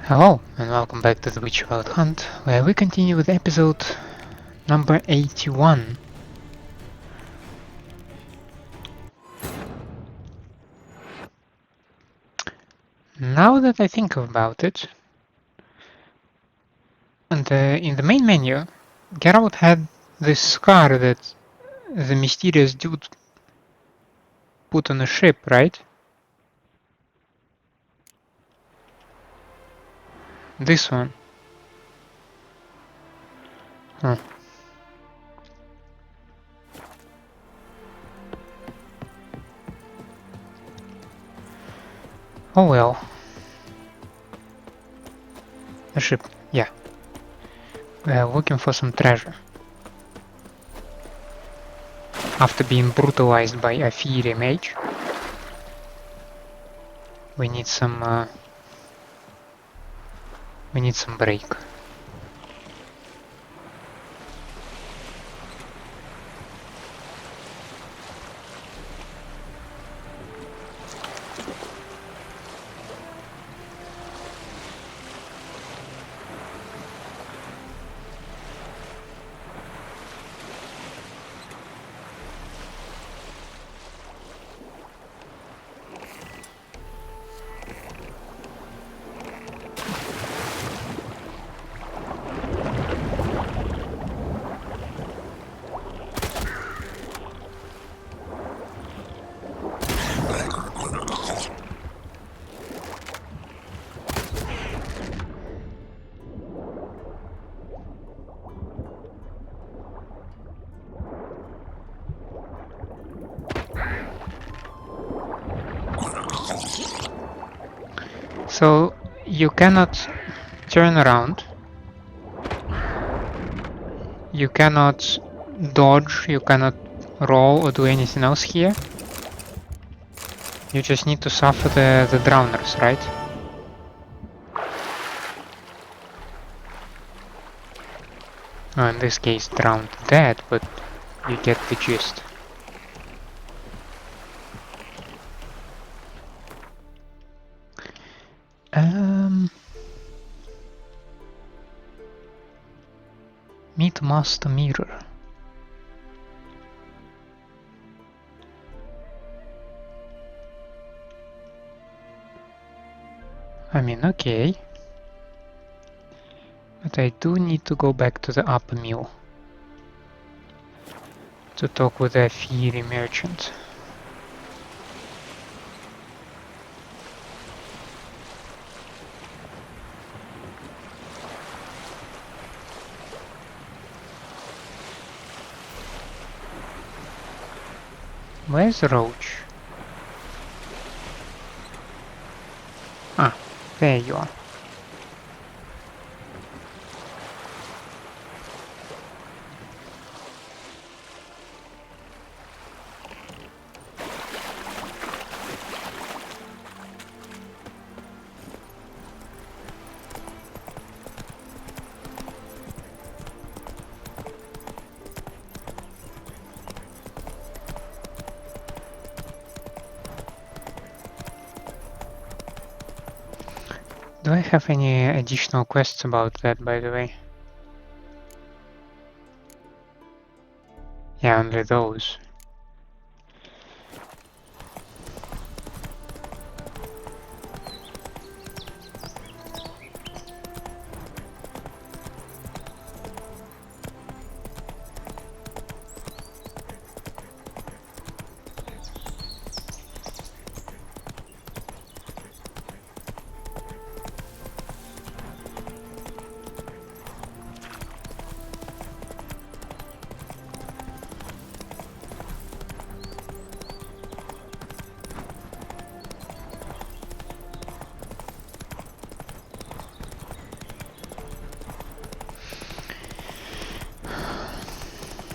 Hello, and welcome back to the Witchfield Hunt, where we continue with episode number 81. Now that I think about it, and in the main menu, Geralt had this scar that the mysterious dude put on a ship, right? This one. Huh. Oh well. The ship, yeah. We are looking for some treasure. After being brutalized by a fiery mage, we need some break. So you cannot turn around, you cannot dodge, you cannot roll or do anything else here. You just need to suffer the drowners, right? Oh, in this case drowned dead, but you get the gist. Meet Master Mirror. I mean, okay. But I do need to go back to the upper mill to talk with a fiery merchant. Where's Roach? Ah, there you are. Do I have any additional quests about that, by the way? Yeah, only those.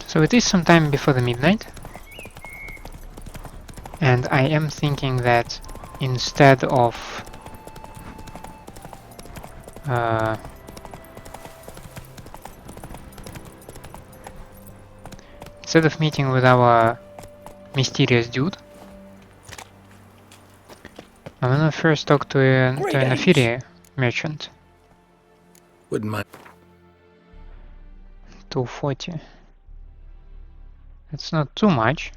So it is some time before the midnight, and I am thinking that instead of meeting with our mysterious dude, I'm gonna first talk to an affiliate merchant. Wouldn't mind. 240. It's not too much,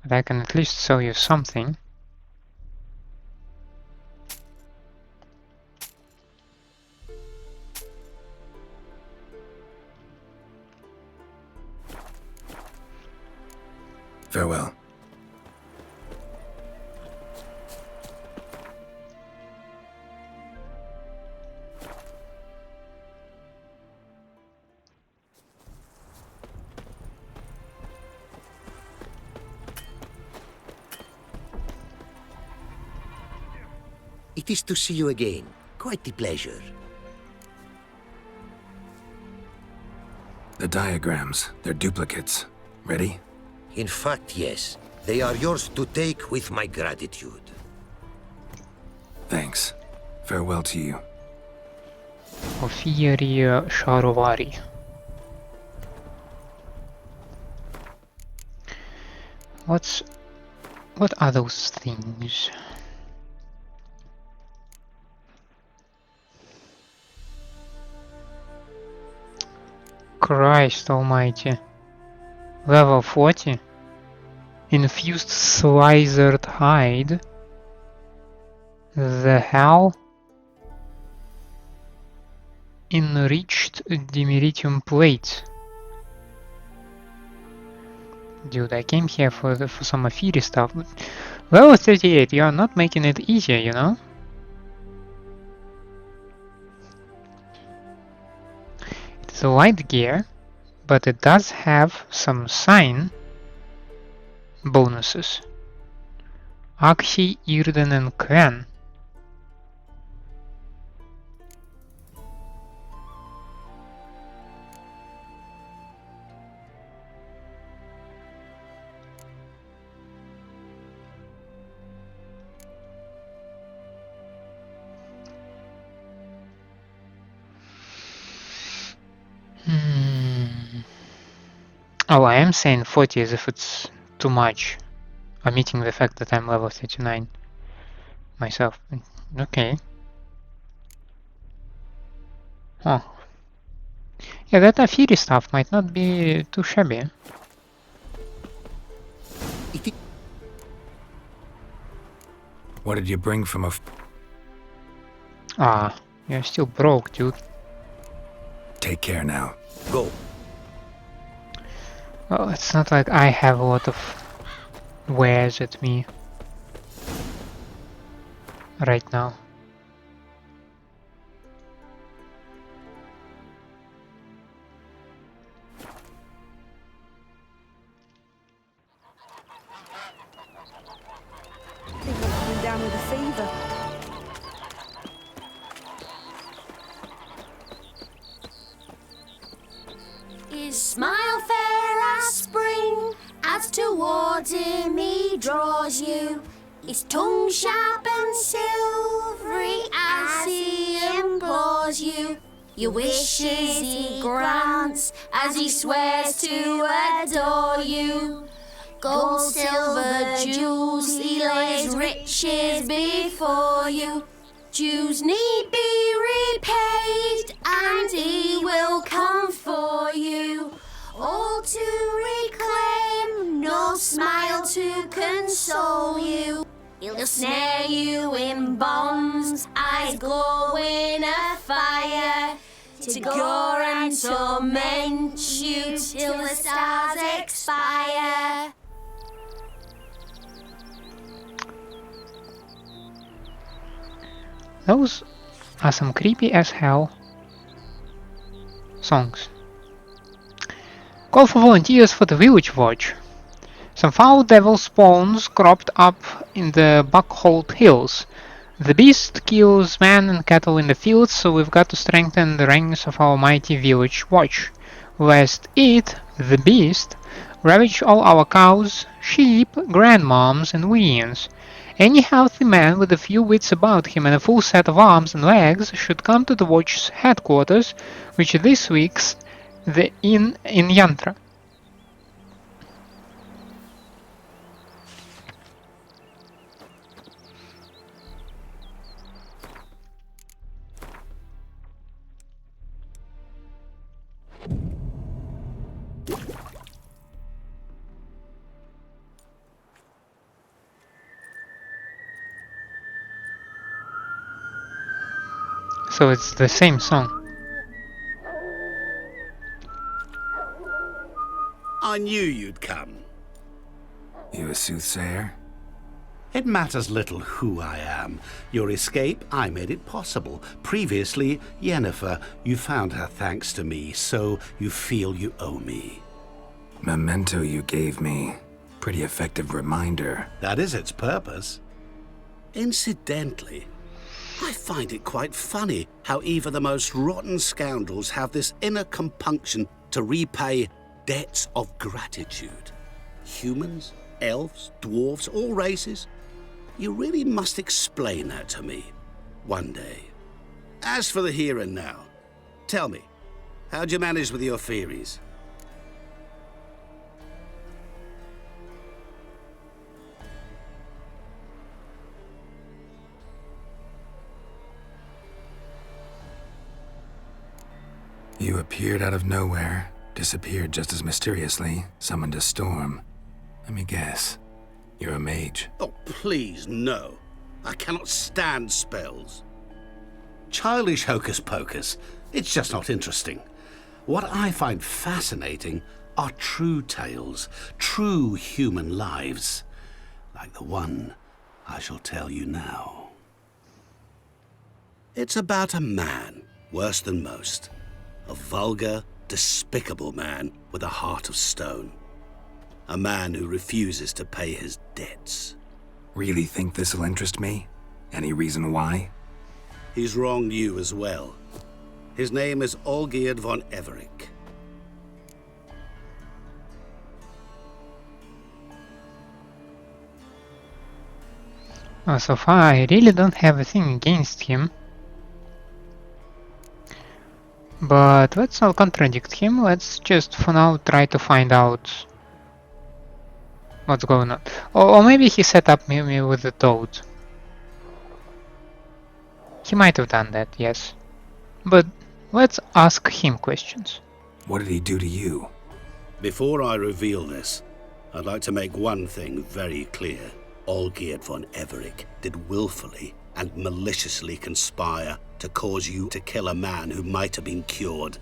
but I can at least sell you something. Farewell. It is to see you again. Quite the pleasure. The diagrams, they're duplicates. Ready? In fact, yes. They are yours to take with my gratitude. Thanks. Farewell to you. Ofieri Sharovari. What are those things? Christ almighty. Level 40? Infused slicered hide? The hell? Enriched dimeritium plates. Dude, I came here for some Afiri stuff. Level 38, you are not making it easier, you know? It's a light gear, but it does have some sign bonuses. Akshi, Irden and Kren. Oh, I am saying 40 as if it's too much, omitting the fact that I'm level 39 myself. Okay. Oh. Yeah, that Afiri stuff might not be too shabby. What did you bring from a... Ah, you're still broke, dude. Take care now. Go. Well, it's not like I have a lot of wares at me right now. I think I'm coming down with a fever. His smile fair as spring, as towards him he draws you. His tongue sharp and silvery as he implores you. Your wishes he grants as he swears to adore you. Gold, silver, jewels, he lays riches before you. Dues need be repaid, and he will come for you. All to reclaim, no smile to console you. He'll snare you in bonds, eyes glowing a fire, to gore and torment you till the stars expire. Those are some creepy as hell songs. Call for volunteers for the village watch. Some foul devil spawns cropped up in the Buckhold Hills. The beast kills men and cattle in the fields, so we've got to strengthen the ranks of our mighty village watch. Lest it, the beast, ravage all our cows, sheep, grandmoms, and weans. Any healthy man with a few wits about him and a full set of arms and legs should come to the watch's headquarters, which this week's the inn in Yantra. So it's the same song. I knew you'd come. You a soothsayer? It matters little who I am. Your escape, I made it possible. Previously, Yennefer, you found her thanks to me, so you feel you owe me. Memento you gave me. Pretty effective reminder. That is its purpose. Incidentally, I find it quite funny how even the most rotten scoundrels have this inner compunction to repay debts of gratitude. Humans, elves, dwarves, all races. You really must explain that to me one day. As for the here and now, tell me, how'd you manage with your theories? You appeared out of nowhere, disappeared just as mysteriously, summoned a storm. Let me guess. You're a mage. Oh, please, no. I cannot stand spells. Childish hocus pocus. It's just not interesting. What I find fascinating are true tales, true human lives, like the one I shall tell you now. It's about a man, worse than most. A vulgar, despicable man with a heart of stone. A man who refuses to pay his debts. Really think this'll interest me? Any reason why? He's wronged you as well. His name is Olgierd von Everich. Well, so far I really don't have a thing against him. But let's not contradict him, let's just for now try to find out what's going on. Or maybe he set up me with the toad. He might have done that, yes. But let's ask him questions. What did he do to you? Before I reveal this, I'd like to make one thing very clear. Olgierd von Everich did willfully and maliciously conspire to cause you to kill a man who might have been cured.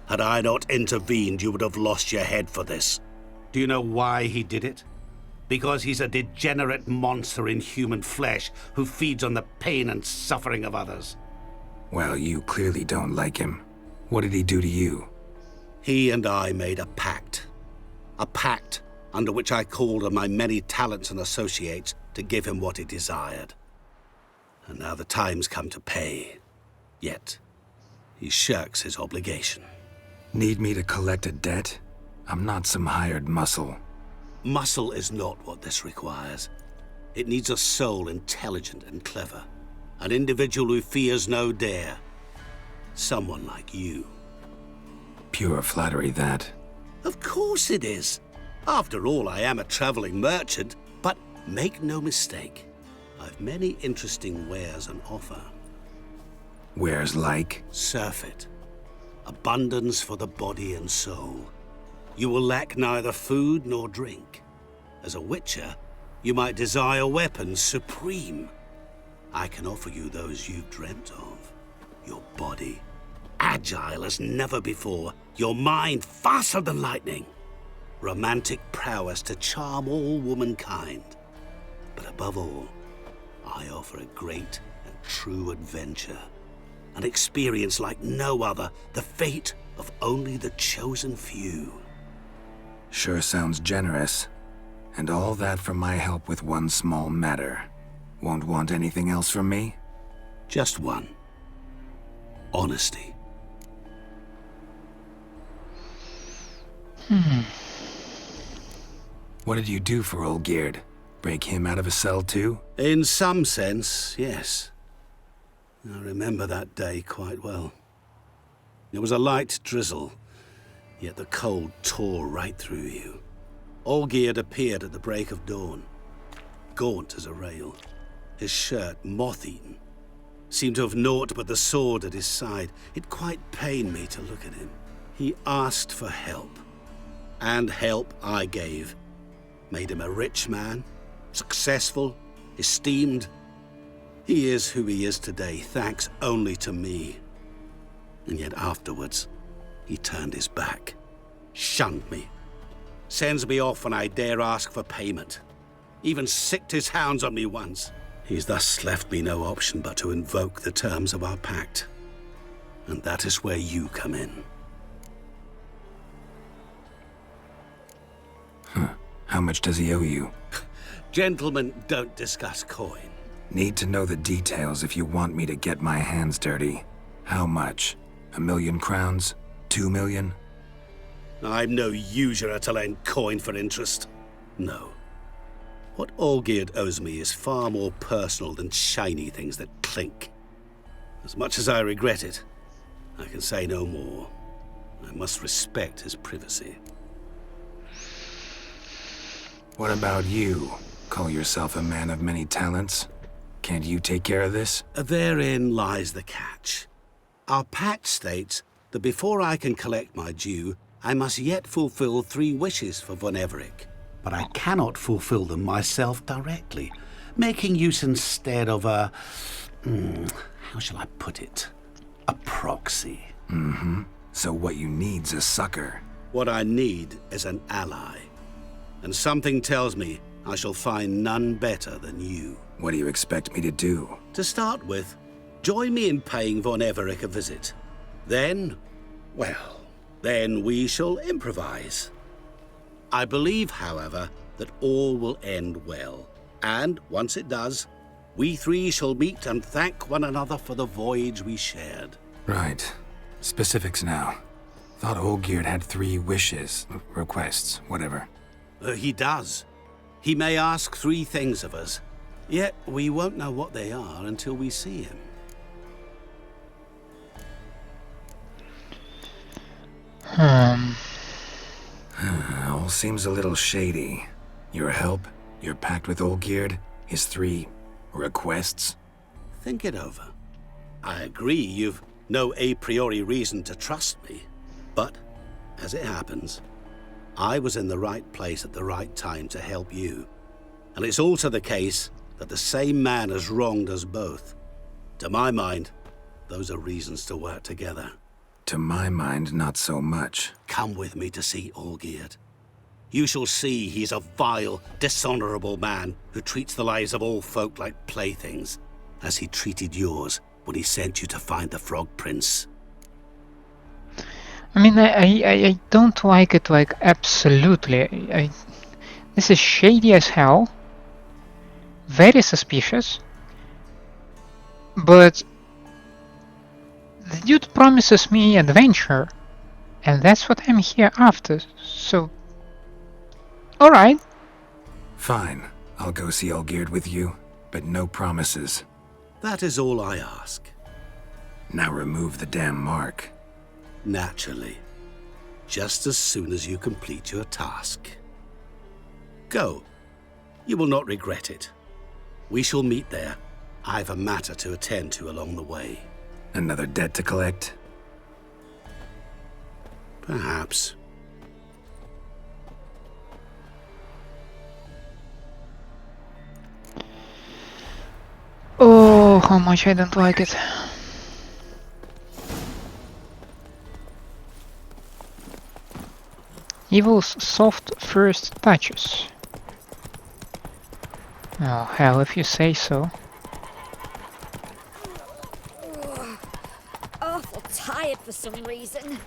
Had I not intervened, you would have lost your head for this. Do you know why he did it? Because he's a degenerate monster in human flesh who feeds on the pain and suffering of others. Well, you clearly don't like him. What did he do to you? He and I made a pact. A pact under which I called on my many talents and associates to give him what he desired. And now the time's come to pay. Yet, he shirks his obligation. Need me to collect a debt? I'm not some hired muscle. Muscle is not what this requires. It needs a soul intelligent and clever. An individual who fears no dare. Someone like you. Pure flattery, that. Of course it is. After all, I am a traveling merchant. But make no mistake, I've many interesting wares on offer. Wares like? Surfeit. Abundance for the body and soul. You will lack neither food nor drink. As a witcher, you might desire weapons supreme. I can offer you those you've dreamt of. Your body, agile as never before. Your mind, faster than lightning. Romantic prowess to charm all womankind. But above all, I offer a great and true adventure. An experience like no other, the fate of only the chosen few. Sure sounds generous. And all that for my help with one small matter. Won't want anything else from me? Just one. Honesty. What did you do for Olgierd? Break him out of a cell too? In some sense, yes. I remember that day quite well. There was a light drizzle, yet the cold tore right through you. Olgierd appeared at the break of dawn, gaunt as a rail, his shirt moth-eaten. Seemed to have naught but the sword at his side. It quite pained me to look at him. He asked for help, and help I gave. Made him a rich man, successful, esteemed. He is who he is today, thanks only to me. And yet afterwards, he turned his back, shunned me, sends me off when I dare ask for payment, even sicked his hounds on me once. He's thus left me no option but to invoke the terms of our pact. And that is where you come in. How much does he owe you? Gentlemen don't discuss coin. Need to know the details if you want me to get my hands dirty. How much? 1,000,000 crowns? 2 million? I'm no usurer to lend coin for interest. No. What Olgierd owes me is far more personal than shiny things that clink. As much as I regret it, I can say no more. I must respect his privacy. What about you? Call yourself a man of many talents? Can't you take care of this? Therein lies the catch. Our pact states that before I can collect my due, I must yet fulfill 3 wishes for Von Everec. But I cannot fulfill them myself directly, making use instead of a... how shall I put it? A proxy. So what you need's a sucker. What I need is an ally. And something tells me I shall find none better than you. What do you expect me to do? To start with, join me in paying Von Everec a visit. Then, well, then we shall improvise. I believe, however, that all will end well. And once it does, we 3 shall meet and thank one another for the voyage we shared. Right. Specifics now. Thought Olgierd had 3 wishes, requests, whatever. He does. He may ask 3 things of us, yet we won't know what they are until we see him. All seems a little shady. Your help, your pact with Olgierd, his 3 requests. Think it over. I agree you've no a priori reason to trust me, but as it happens, I was in the right place at the right time to help you. And it's also the case that the same man has wronged us both. To my mind, those are reasons to work together. To my mind, not so much. Come with me to see Olgierd. You shall see he's a vile, dishonorable man who treats the lives of all folk like playthings, as he treated yours when he sent you to find the Frog Prince. I mean, I don't like it, like, absolutely. This is shady as hell. Very suspicious. But the dude promises me adventure, and that's what I'm here after, so... Alright. Fine. I'll go see Olgierd with you, but no promises. That is all I ask. Now remove the damn mark. Naturally. Just as soon as you complete your task. Go. You will not regret it. We shall meet there. I've a matter to attend to along the way. Another debt to collect? Perhaps. Oh, how much I don't like it. Evil's soft first touches. Oh hell, if you say so. Awful tired for some reason.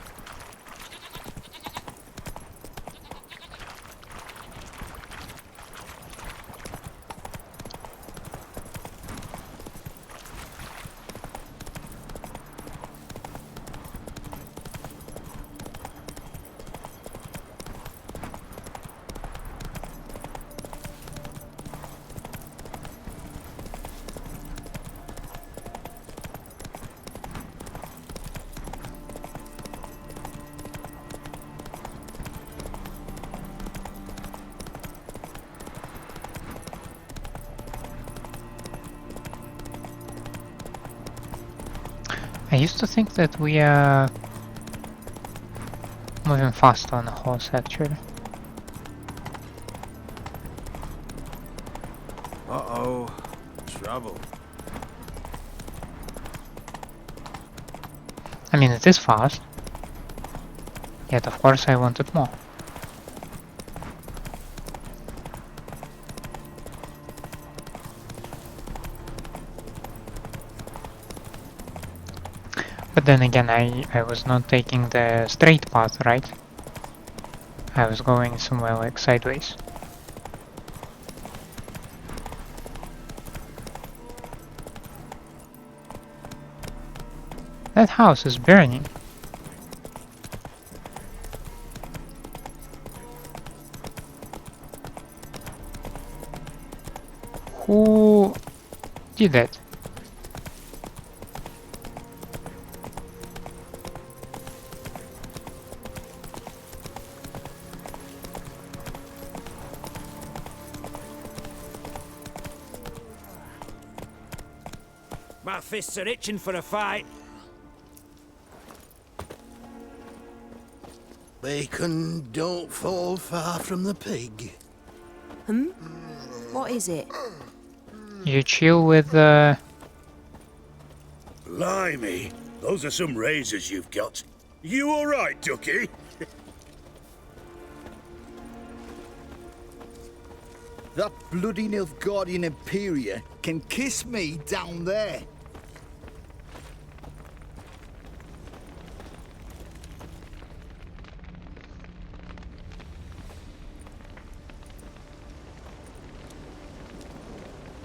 I used to think that we are moving faster on a horse, actually. Uh-oh. Trouble. I mean, it is fast. Yet, of course, I wanted more. But then again, I was not taking the straight path, right? I was going somewhere like sideways. That house is burning. Who did that? My fists are itching for a fight. Bacon don't fall far from the pig. What is it? You chill with Blimey, those are some razors you've got. You all right, Ducky? That bloody Nilfgaardian Imperia can kiss me down there.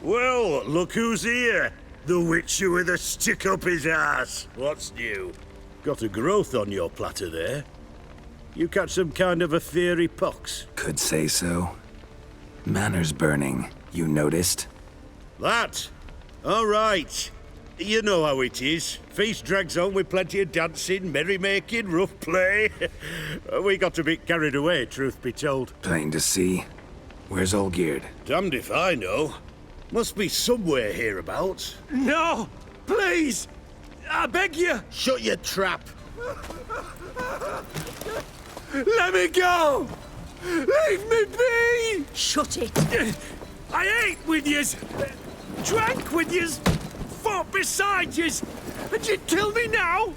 Well, look who's here. The Witcher with a stick up his ass. What's new? Got a growth on your platter there. You catch some kind of a fiery pox? Could say so. Manor's burning, you noticed? That? All right. You know how it is. Feast drags on with plenty of dancing, merrymaking, rough play. We got a bit carried away, truth be told. Plain to see. Where's Olgierd? Damned if I know. Must be somewhere hereabouts. No! Please! I beg you! Shut your trap. Let me go! Leave me be! Shut it. I ate with yous, drank with yous, fought beside yous, and you'd kill me now?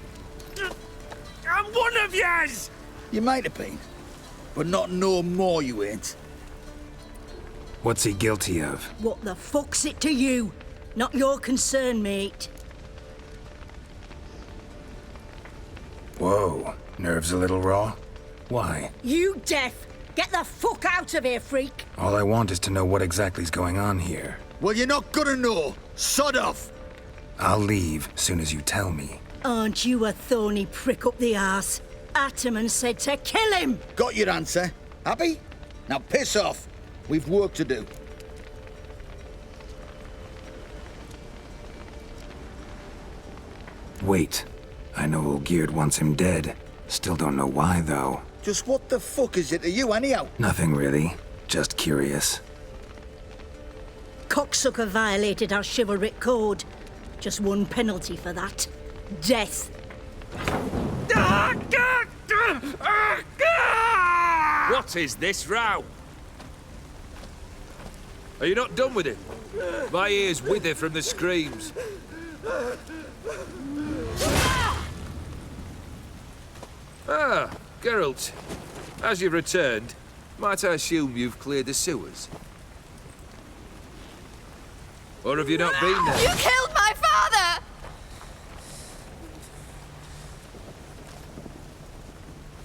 I'm one of yous! You might have been, but not no more you ain't. What's he guilty of? What the fuck's it to you? Not your concern, mate. Whoa, nerves a little raw? Why? You deaf! Get the fuck out of here, freak! All I want is to know what exactly's going on here. Well, you're not gonna know. Sod off. I'll leave soon as you tell me. Aren't you a thorny prick up the arse? Ataman said to kill him! Got your answer. Happy? Now piss off. We've work to do. Wait. I know Olgierd wants him dead. Still don't know why, though. Just what the fuck is it to you, anyhow? Nothing really. Just curious. Cocksucker violated our chivalric code. Just one penalty for that. Death. What is this row? Are you not done with it? My ears wither from the screams. Ah, Geralt. As you've returned, might I assume you've cleared the sewers? Or have you not been there? You killed my father!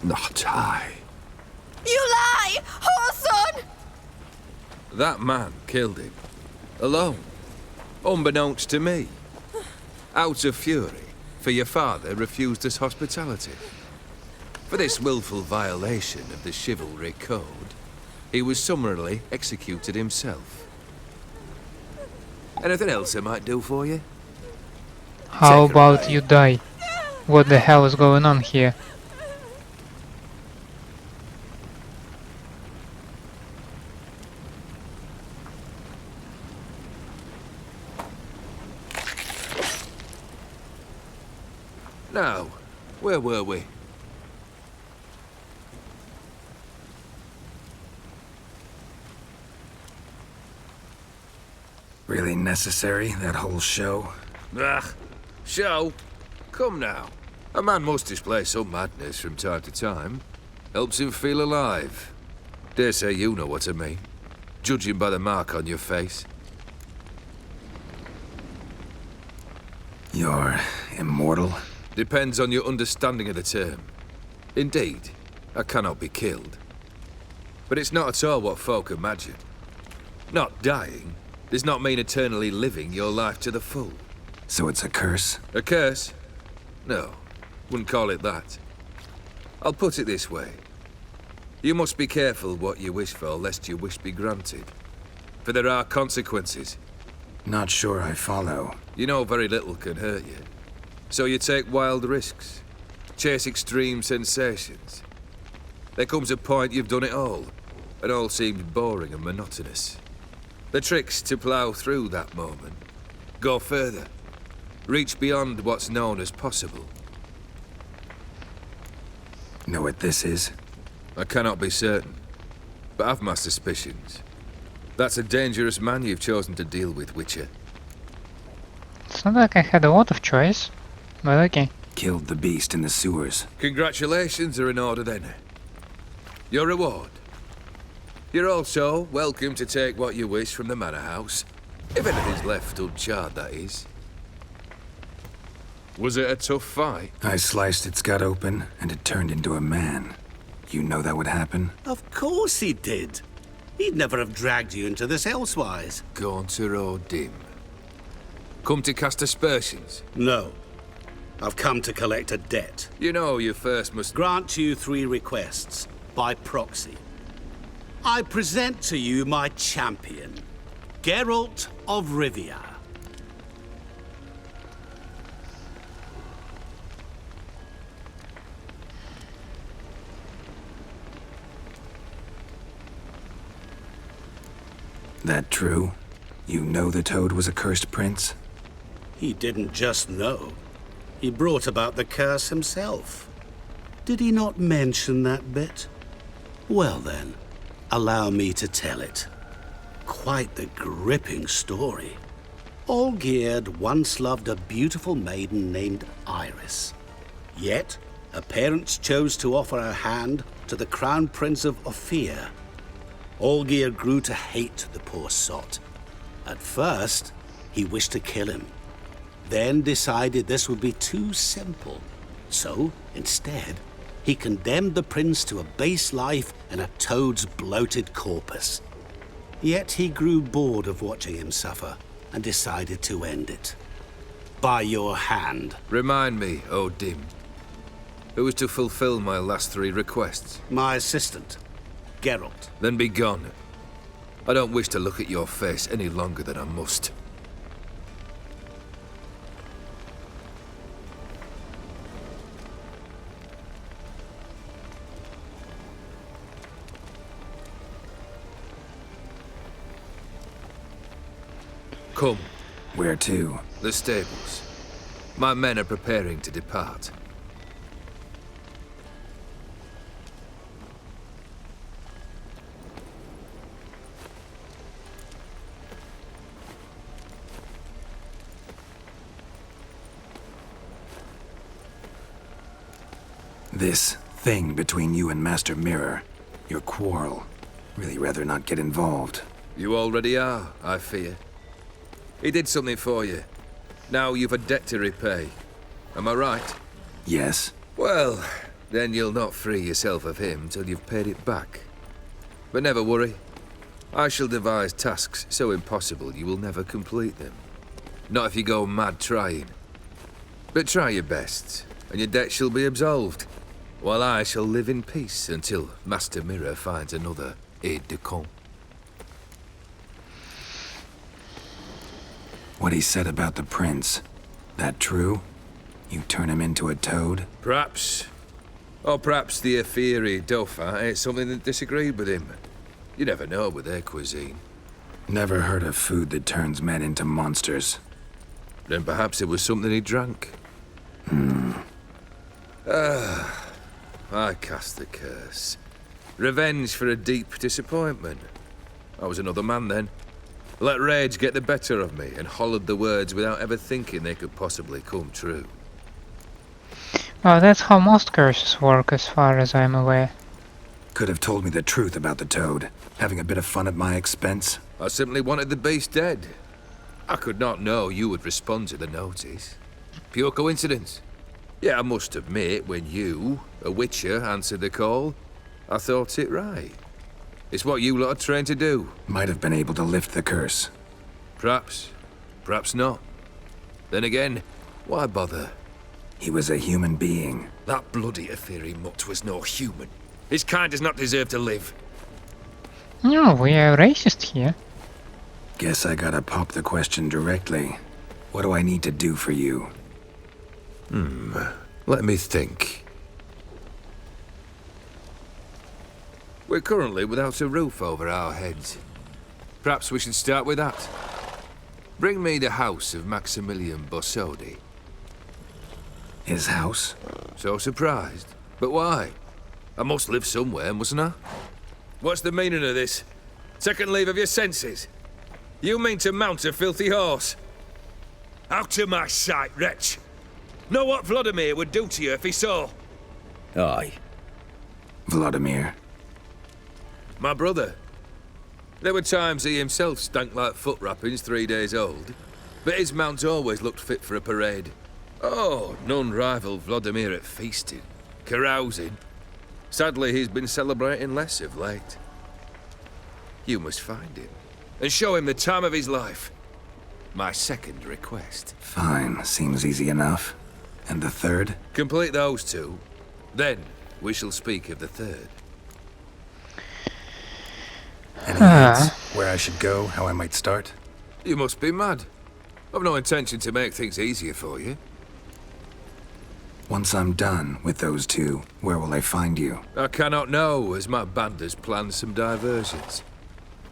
Not I. You lie! Whoreson! That man killed him. Alone. Unbeknownst to me. Out of fury, for your father refused us hospitality. For this willful violation of the chivalry code, he was summarily executed himself. Anything else I might do for you? how Take her about away. you die? What the hell is going on here? Now, where were we? Really necessary, that whole show? Ugh, show. Come now. A man must display some madness from time to time. Helps him feel alive. Dare say you know what I mean, judging by the mark on your face. You're immortal? Depends on your understanding of the term. Indeed, I cannot be killed. But it's not at all what folk imagine. Not dying does not mean eternally living your life to the full. So it's a curse? A curse? No, wouldn't call it that. I'll put it this way. You must be careful what you wish for, lest your wish be granted. For there are consequences. Not sure I follow. You know very little can hurt you. So you take wild risks. Chase extreme sensations. There comes a point you've done it all, and all seems boring and monotonous. The trick's to plough through that moment. Go further. Reach beyond what's known as possible. Know what this is? I cannot be certain, but I've my suspicions. That's a dangerous man you've chosen to deal with, Witcher. It's not like I had a lot of choice, but okay. Killed the beast in the sewers. Congratulations are in order then. Your reward. You're also welcome to take what you wish from the manor house. If anything's left uncharred, that is. Was it a tough fight? I sliced its gut open, and it turned into a man. You know that would happen? Of course he did. He'd never have dragged you into this elsewise. Gaunter or dim? Come to cast aspersions? No. I've come to collect a debt. You know you first must grant you 3 requests, by proxy. I present to you my champion, Geralt of Rivia. That true? You know the Toad was a cursed prince? He didn't just know. He brought about the curse himself. Did he not mention that bit? Well then, allow me to tell it. Quite the gripping story. Olgierd once loved a beautiful maiden named Iris. Yet, her parents chose to offer her hand to the Crown Prince of Ophir. Olgierd grew to hate the poor sot. At first, he wished to kill him. Then decided this would be too simple. So, instead, he condemned the prince to a base life in a toad's bloated corpus. Yet he grew bored of watching him suffer and decided to end it. By your hand. Remind me, O Dim. Who was to fulfill my last 3 requests? My assistant, Geralt. Then be gone. I don't wish to look at your face any longer than I must. Come. Where to? The stables. My men are preparing to depart. This thing between you and Master Mirror, your quarrel. Really rather not get involved. You already are, I fear. He did something for you. Now you've a debt to repay. Am I right? Yes. Well, then you'll not free yourself of him till you've paid it back. But never worry. I shall devise tasks so impossible you will never complete them. Not if you go mad trying. But try your best, and your debt shall be absolved, while I shall live in peace until Master Mirror finds another aide-de-camp. What he said about the prince, that true? You turn him into a toad? Perhaps. Or perhaps the Ophiri Dauphin ate something that disagreed with him. You never know with their cuisine. Never heard of food that turns men into monsters. Then perhaps it was something he drank. I cast the curse. Revenge for a deep disappointment. I was another man then. Let rage get the better of me and hollered the words without ever thinking they could possibly come true. Oh, that's how most curses work, as far as I'm aware. Could have told me the truth about the toad, having a bit of fun at my expense. I simply wanted the beast dead. I could not know you would respond to the notice. Pure coincidence. Yeah, I must admit, when you, a witcher, answered the call, I thought it right. It's what you lot are trained to do. Might have been able to lift the curse. Perhaps. Perhaps not. Then again, why bother? He was a human being. That bloody Aetheri mutt was no human. His kind does not deserve to live. No, we are racist here. Guess I gotta pop the question directly. What do I need to do for you? Let me think. We're currently without a roof over our heads. Perhaps we should start with that. Bring me the house of Maximilian Borsodi. His house? So surprised. But why? I must live somewhere, mustn't I? What's the meaning of this? Second leave of your senses? You mean to mount a filthy horse? Out of my sight, wretch! Know what Vlodimir would do to you if he saw? Aye. Vlodimir. My brother. There were times he himself stank like foot wrappings 3 days old, but his mount always looked fit for a parade. Oh, none rival Vlodimir at feasting, carousing. Sadly, he's been celebrating less of late. You must find him, and show him the time of his life. My second request. Fine, seems easy enough. And the third? Complete those two, then we shall speak of the third. Any hints? Where I should go, how I might start? You must be mad. I've no intention to make things easier for you. Once I'm done with those two, where will I find you? I cannot know, as my band has planned some diversions.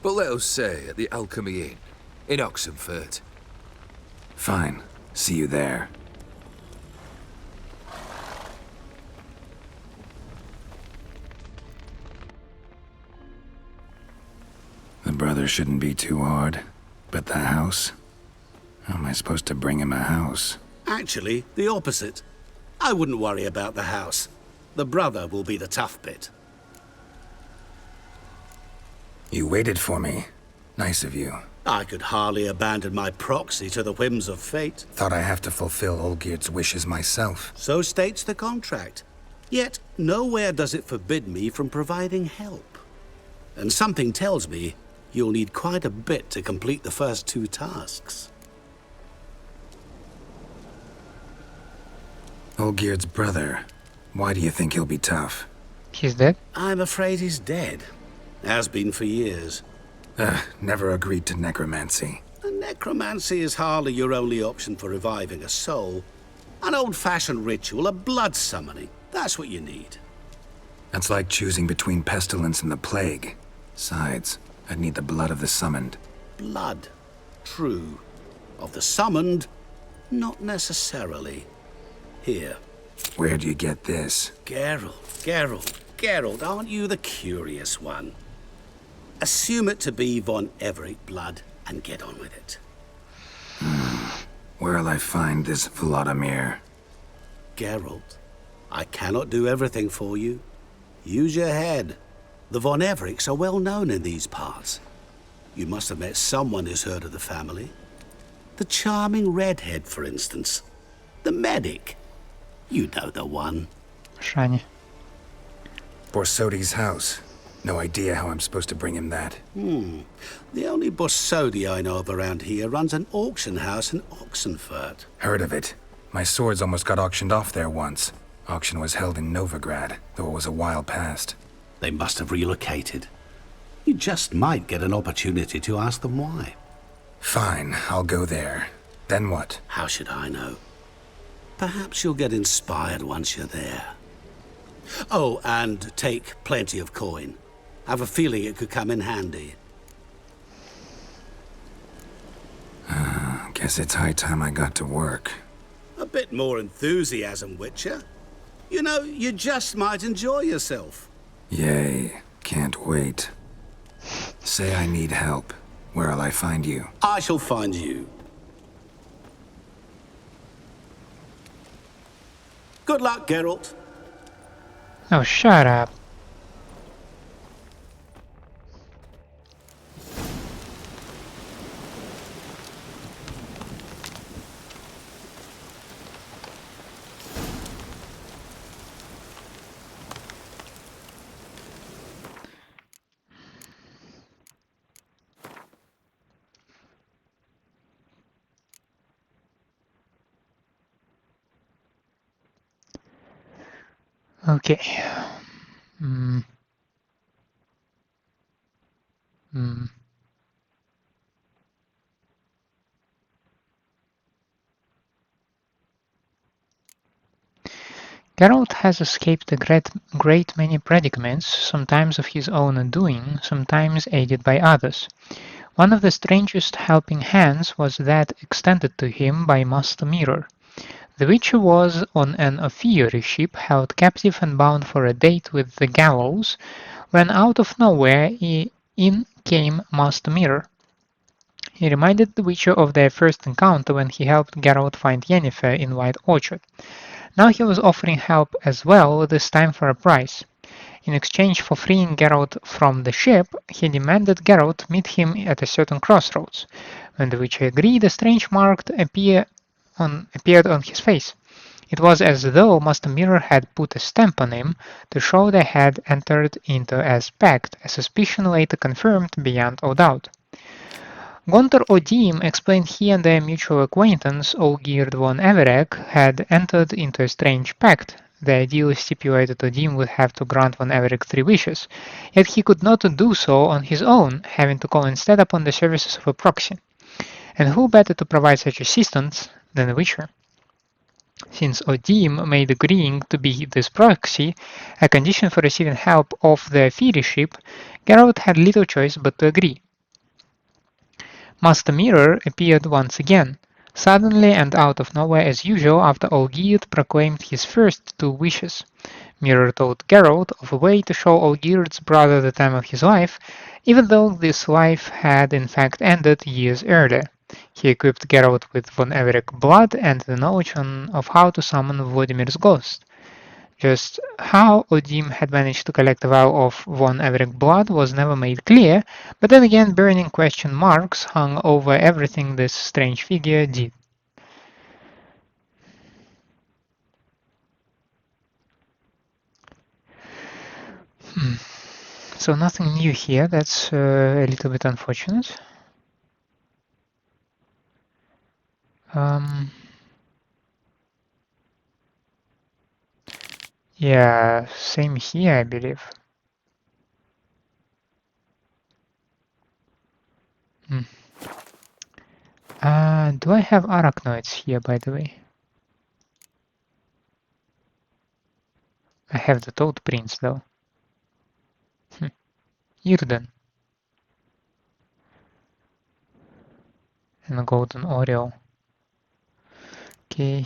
But let us say at the Alchemy Inn, in Oxenfurt. Fine. See you there. The brother shouldn't be too hard. But the house? How am I supposed to bring him a house? Actually, the opposite. I wouldn't worry about the house. The brother will be the tough bit. You waited for me. Nice of you. I could hardly abandon my proxy to the whims of fate. Thought I have to fulfill Olgierd's wishes myself. So states the contract. Yet, nowhere does it forbid me from providing help. And something tells me you'll need quite a bit to complete the first two tasks. Olgierd's brother. Why do you think he'll be tough? He's dead? I'm afraid he's dead. Has been for years. Never agreed to necromancy. And necromancy is hardly your only option for reviving a soul. An old-fashioned ritual, a blood summoning. That's what you need. That's like choosing between pestilence and the plague. Besides, I'd need the blood of the summoned. Blood. True. Of the summoned, not necessarily. Here. Where'd you get this? Geralt, aren't you the curious one? Assume it to be von Everett blood and get on with it. Where'll I find this Vlodimir? Geralt, I cannot do everything for you. Use your head. The von Evericks are well known in these parts. You must have met someone who's heard of the family. The charming redhead, for instance. The medic. You know the one. Shani. Borsodi's house. No idea how I'm supposed to bring him that. The only Borsodi I know of around here runs an auction house in Oxenfurt. Heard of it. My swords almost got auctioned off there once. Auction was held in Novigrad, though it was a while past. They must have relocated. You just might get an opportunity to ask them why. Fine, I'll go there. Then what? How should I know? Perhaps you'll get inspired once you're there. Oh, and take plenty of coin. I have a feeling it could come in handy. Guess it's high time I got to work. A bit more enthusiasm, Witcher. You know, you just might enjoy yourself. Yay, can't wait. Say I need help. Where'll I find you? I shall find you. Good luck, Geralt. Oh, shut up. Okay. Hmm. Hmm. Geralt has escaped a great many predicaments, sometimes of his own undoing, sometimes aided by others. One of the strangest helping hands was that extended to him by Master Mirror. The Witcher was on an Ophiuri ship, held captive and bound for a date with the gallows, when out of nowhere in came Master Mirror. He reminded the Witcher of their first encounter when he helped Geralt find Yennefer in White Orchard. Now he was offering help as well, this time for a price. In exchange for freeing Geralt from the ship, he demanded Geralt meet him at a certain crossroads. When the Witcher agreed, a strange mark appeared on his face. It was as though Master Mirror had put a stamp on him to show they had entered into a pact, a suspicion later confirmed beyond all doubt. Gontor Odim explained he and their mutual acquaintance, Olgierd von Everec, had entered into a strange pact. The deal stipulated Odim would have to grant von Everec 3 wishes, yet he could not do so on his own, having to call instead upon the services of a proxy. And who better to provide such assistance than a Witcher? Since Odim made agreeing to be this proxy a condition for receiving help off the Ophiuri ship, Geralt had little choice but to agree. Master Mirror appeared once again, suddenly and out of nowhere as usual after Olgierd proclaimed his first 2 wishes. Mirror told Geralt of a way to show Olgierd's brother the time of his life, even though this life had in fact ended years earlier. He equipped Geralt with von Everec blood and the knowledge of how to summon Vlodimir's ghost. Just how Odim had managed to collect a vial of von Everec blood was never made clear, but then again burning question marks hung over everything this strange figure did. So nothing new here, that's a little bit unfortunate. Yeah, same here, I believe. Do I have arachnoids here, by the way? I have the Toad Prince, though. Irden. And a Golden Oriole. Okay.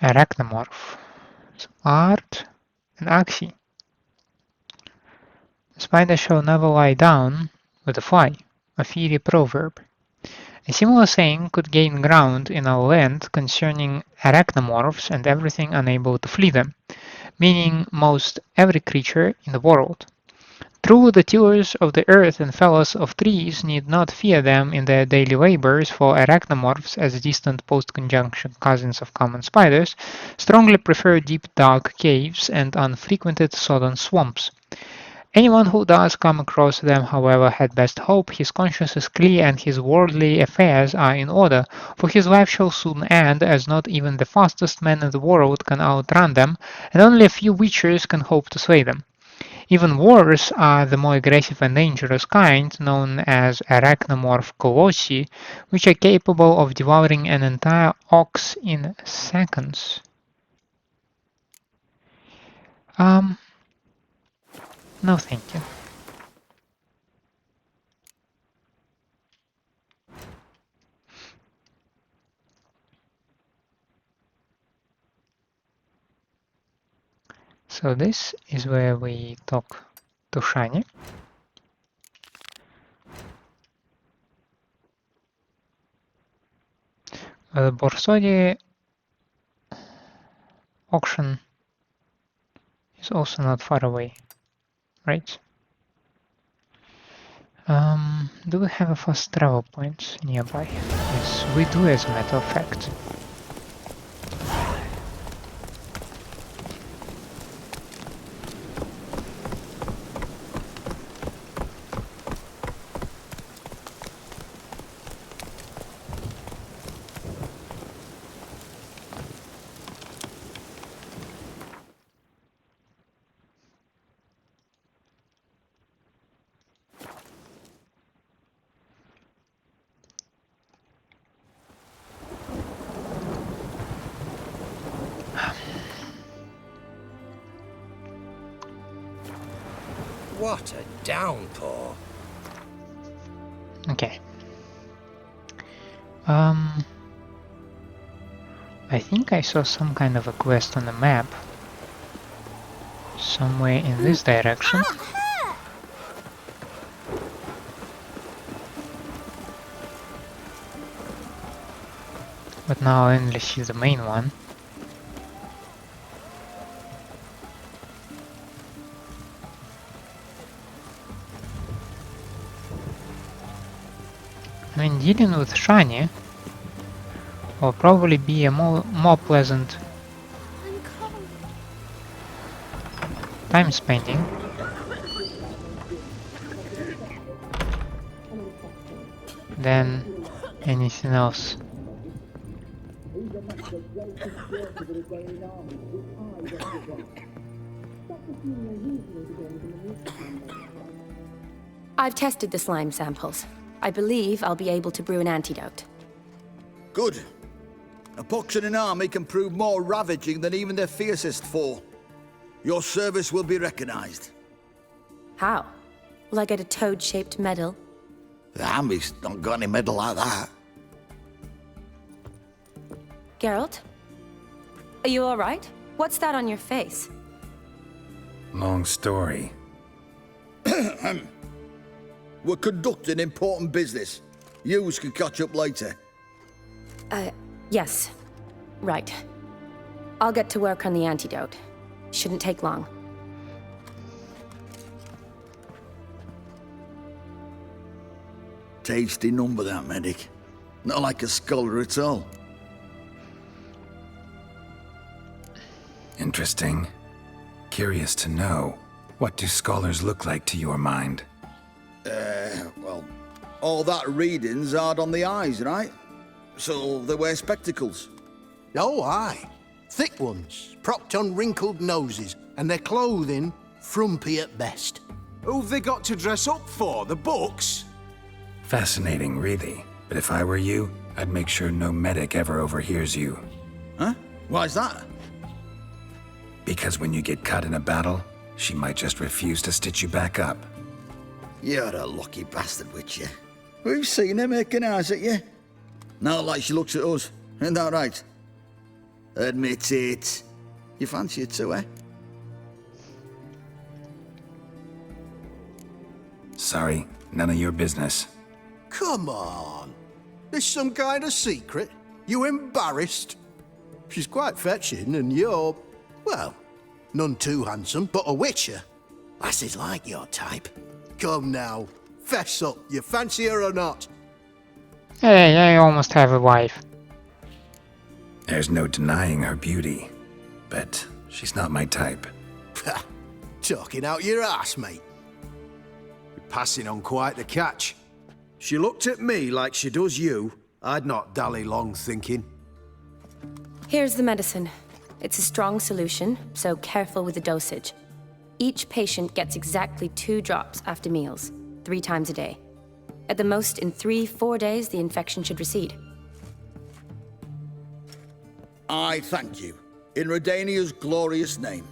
Arachnomorph. So art and Axie. The spider shall never lie down with a fly, a fiery proverb. A similar saying could gain ground in our land concerning arachnomorphs and everything unable to flee them, meaning most every creature in the world. True, the tillers of the earth and fellers of trees need not fear them in their daily labors, for arachnomorphs, as distant post-conjunction cousins of common spiders, strongly prefer deep dark caves and unfrequented sodden swamps. Anyone who does come across them, however, had best hope his conscience is clear and his worldly affairs are in order, for his life shall soon end, as not even the fastest man in the world can outrun them, and only a few witchers can hope to slay them. Even worse are the more aggressive and dangerous kind, known as arachnomorph colossi, which are capable of devouring an entire ox in seconds. No thank you. So this is where we talk to Shani. The Borsodi auction is also not far away, right? Do we have a fast travel points nearby? Yes, we do, as a matter of fact. What a downpour. Okay. I think I saw some kind of a quest on the map. Somewhere in this direction. But now I only see the main one. I mean, dealing with Shani will probably be a more pleasant time spending. Than anything else. I've tested the slime samples. I believe I'll be able to brew an antidote. Good. A pox in an army can prove more ravaging than even their fiercest foe. Your service will be recognized. How? Will I get a toad-shaped medal? The army's not got any medal like that. Geralt? Are you alright? What's that on your face? Long story. We're conducting important business. Yous can catch up later. Yes. Right. I'll get to work on the antidote. Shouldn't take long. Tasty number, that medic. Not like a scholar at all. Interesting. Curious to know, what do scholars look like to your mind? Well, all that reading's hard on the eyes, right? So they wear spectacles. Oh, aye. Thick ones, propped on wrinkled noses, and their clothing frumpy at best. Who've they got to dress up for? The books? Fascinating, really. But if I were you, I'd make sure no medic ever overhears you. Huh? Why's that? Because when you get caught in a battle, she might just refuse to stitch you back up. You're a lucky bastard, Witcher. We've seen her making eyes at you. Not like she looks at us. Isn't that right? Admit it. You fancy it too, eh? Sorry, none of your business. Come on. There's some kind of secret? You embarrassed? She's quite fetching, and you're, well, none too handsome, but a witcher. Lasses like your type. Come now, fess up. You fancy her or not? Hey, I almost have a wife. There's no denying her beauty, but she's not my type. Talking out your ass, mate. You're passing on quite the catch. She looked at me like she does you. I'd not dally long thinking. Here's the medicine. It's a strong solution, so careful with the dosage. Each patient gets exactly 2 drops after meals, 3 times a day. At the most, in 3-4 days, the infection should recede. I thank you. In Redania's glorious name.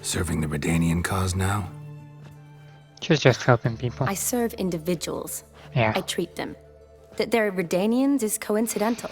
Serving the Redanian cause now? She's just helping people. I serve individuals. Yeah. I treat them. That they're Redanians is coincidental.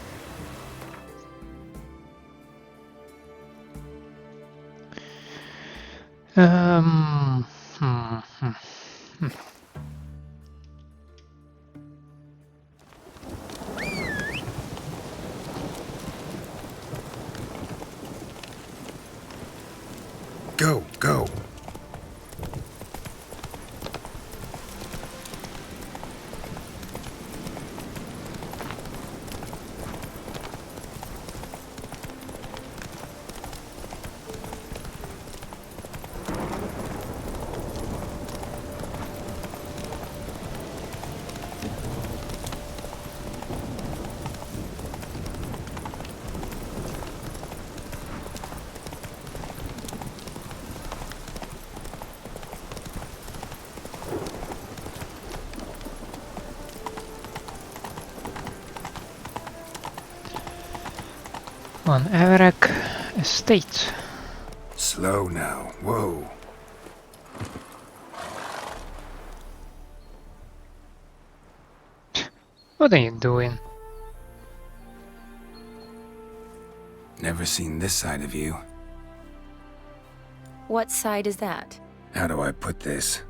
Um, hmm, hmm, hmm. Go, go. On Everek Estate. Slow now. Whoa. What are you doing? Never seen this side of you. What side is that? How do I put this?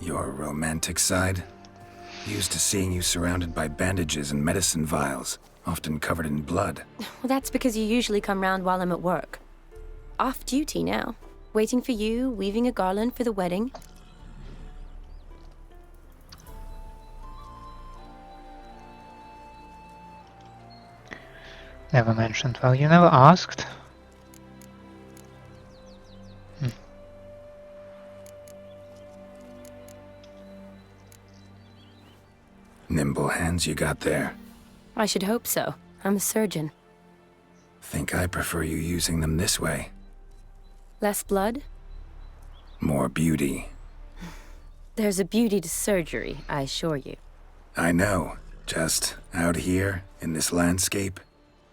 Your romantic side? Used to seeing you surrounded by bandages and medicine vials, often covered in blood. Well, that's because you usually come round while I'm at work. Off duty now. Waiting for you, weaving a garland for the wedding. Never mentioned. Well, you never asked. Nimble hands you got there. I should hope so. I'm a surgeon. Think I prefer you using them this way. Less blood? More beauty. There's a beauty to surgery, I assure you. I know. Just out here, in this landscape,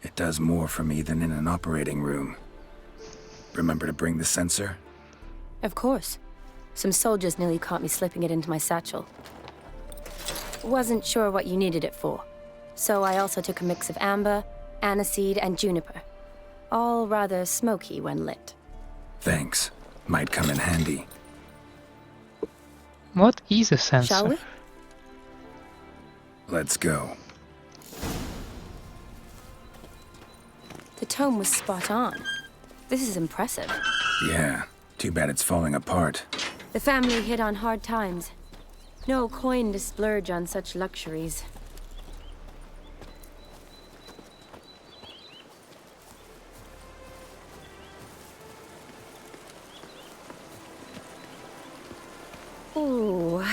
it does more for me than in an operating room. Remember to bring the sensor? Of course. Some soldiers nearly caught me slipping it into my satchel. Wasn't sure what you needed it for, so I also took a mix of amber, aniseed, and juniper. All rather smoky when lit. Thanks. Might come in handy. What is a sensor? Shall we? Let's go. The tome was spot on. This is impressive. Yeah. Too bad it's falling apart. The family hit on hard times. No coin to splurge on such luxuries. Ooh,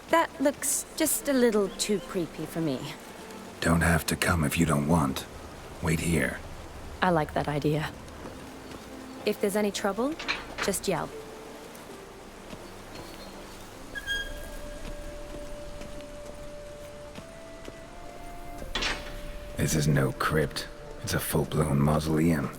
that looks just a little too creepy for me. Don't have to come if you don't want. Wait here. I like that idea. If there's any trouble, just yell. This is no crypt. It's a full-blown mausoleum.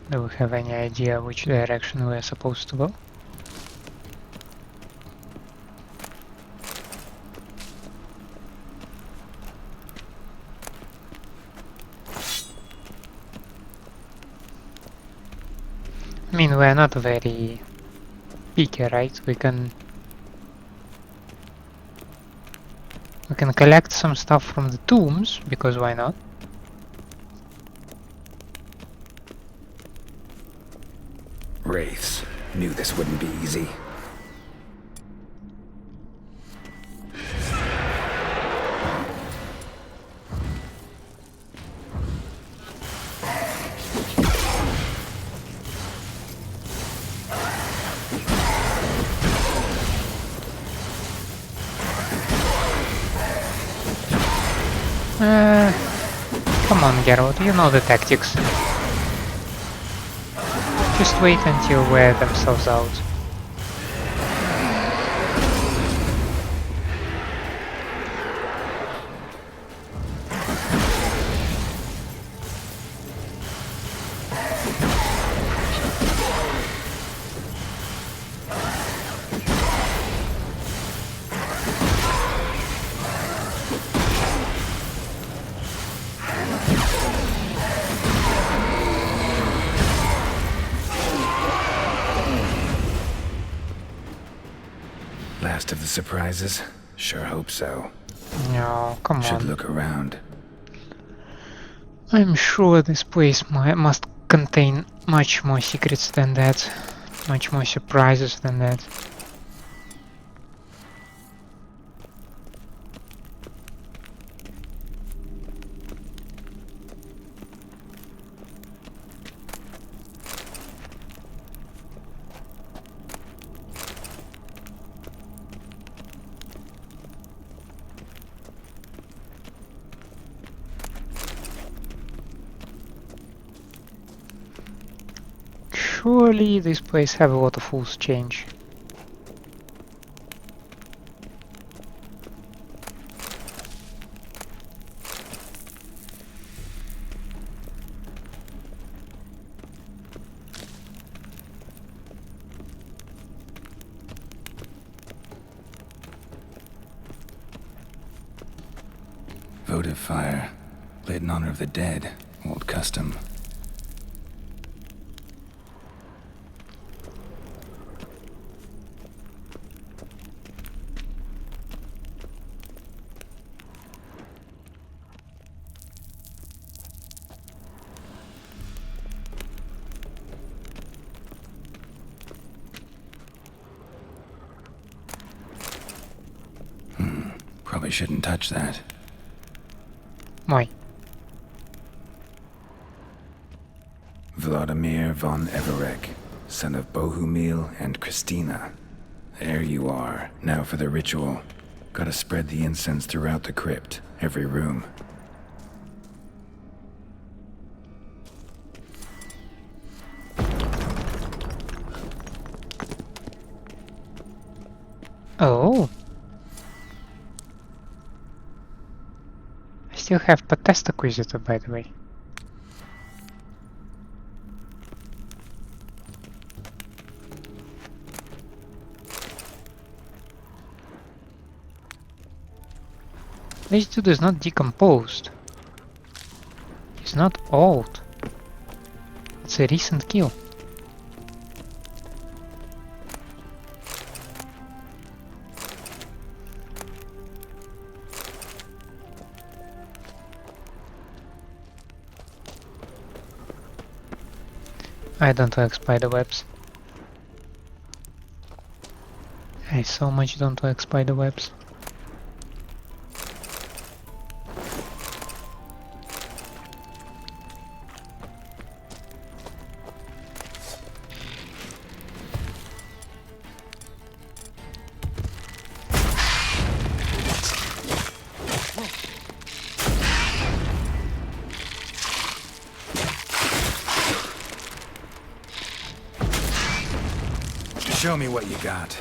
Do we have any idea which direction we are supposed to go? I mean, we're not very picky, right? We can collect some stuff from the tombs, because why not? Wraiths. Knew this wouldn't be easy. Come on, Geralt, you know the tactics. Just wait until they wear themselves out. Last of the surprises? Sure hope so. No, come Should on. look around. I'm sure this place must contain much more secrets than that. Much more surprises than that. Surely this place have a lot of loose change. Votive fire. Lit in honor of the dead. Old custom. Probably shouldn't touch that. Why? Vlodimir von Everek, son of Bohumil and Christina. There you are. Now for the ritual. Gotta spread the incense throughout the crypt, every room. Oh. I still have Potest Acquisitor, by the way. This dude is not decomposed. He's not old. It's a recent kill. I don't like spiderwebs. I so much don't like spiderwebs. Show me what you got.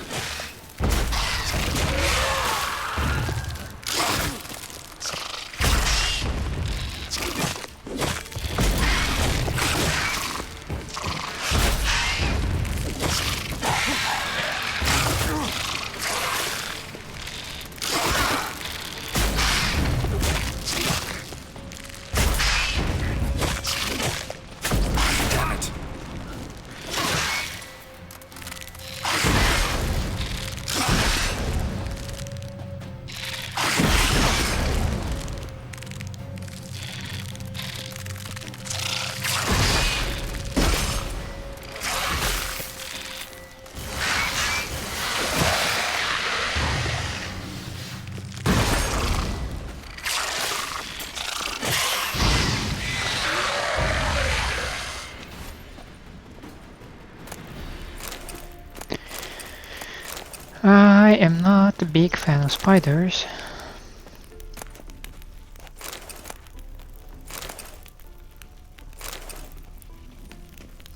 I am not a big fan of spiders.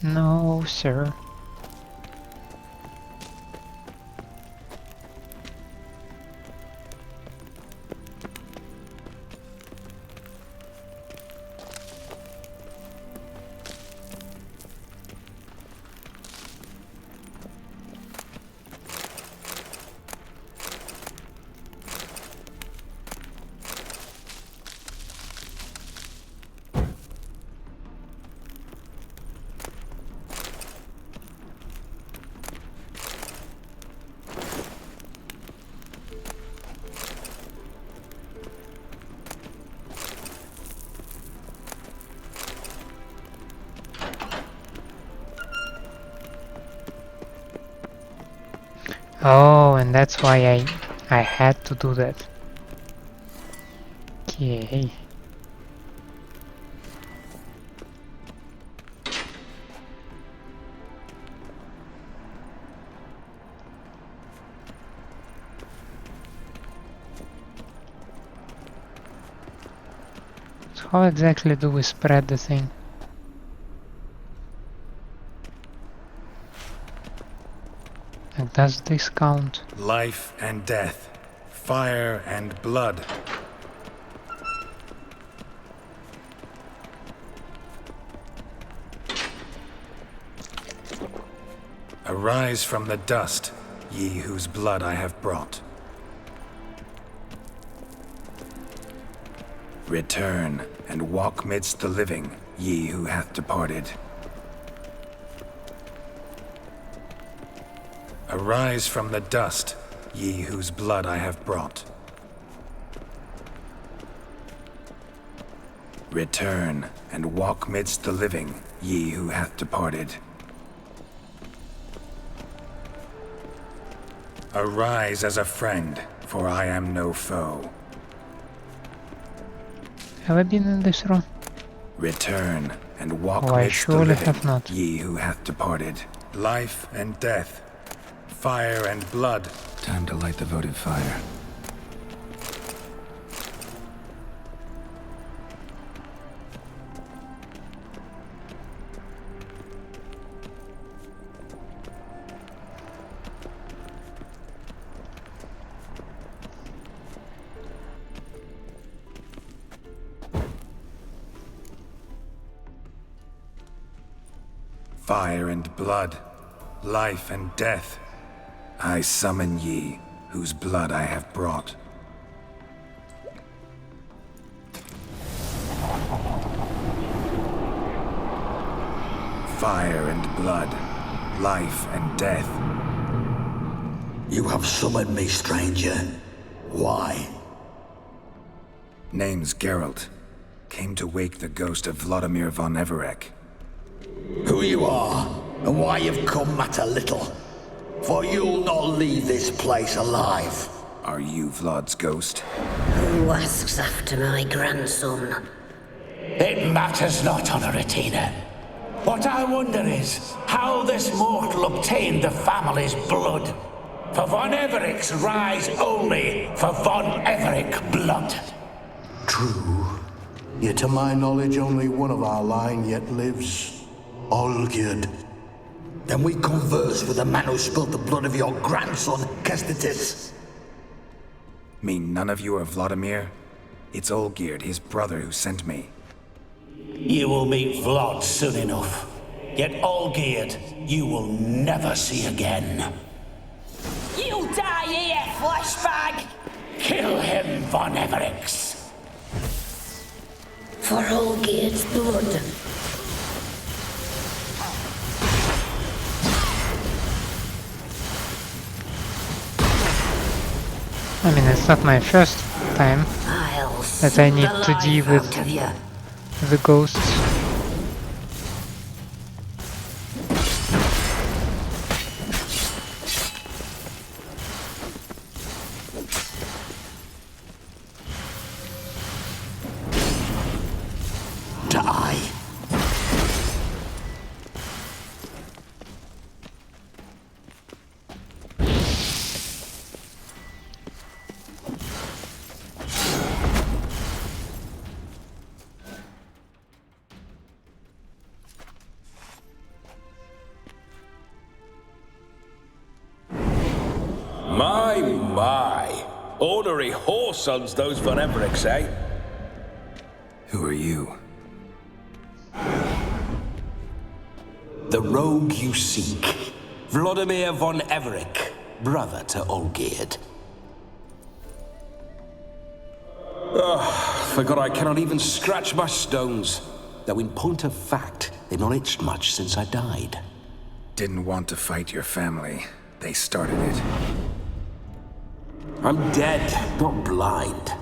No, sir. Oh, and that's why I had to do that. Okay. So how exactly do we spread the thing? And does this count? Life and death, fire and blood. Arise from the dust, ye whose blood I have brought. Return and walk midst the living, ye who hath departed. Arise from the dust, ye whose blood I have brought. Return and walk midst the living, ye who hath departed. Arise as a friend, for I am no foe. Have I been in this room? Return and walk Oh, I midst the surely living, have not. ye who hath departed. Life and death, fire and blood. Time to light the votive fire. Fire and blood, life and death, I summon ye, whose blood I have brought. Fire and blood, life and death. You have summoned me, stranger. Why? Name's Geralt. Came to wake the ghost of Vlodimir von Everec. Who you are, and why you've come matter little. For you'll not leave this place alive. Are you Vlod's ghost? Who asks after my grandson? It matters not, Honoratina. What I wonder is how this mortal obtained the family's blood. For von Everec's rise only for von Everec blood. True. Yet to my knowledge, only one of our line yet lives. Olgierd. Then we converse with the man who spilled the blood of your grandson, Kestitis. Mean none of you are Vlodimir? It's Olgierd, his brother, who sent me. You will meet Vlod soon enough. Yet Olgierd, you will never see again. You die here, fleshbag! Kill him, von Everec. For Olgierd's blood. I mean, it's not my first time that I need to deal with the ghosts. Die. My. Ornery whoresons those von Everecs, eh? Who are you? The rogue you seek. Vlodimir von Everec, brother to Olgierd. Forgot I cannot even scratch my stones. Though in point of fact, they've not itched much since I died. Didn't want to fight your family. They started it. I'm dead, not blind.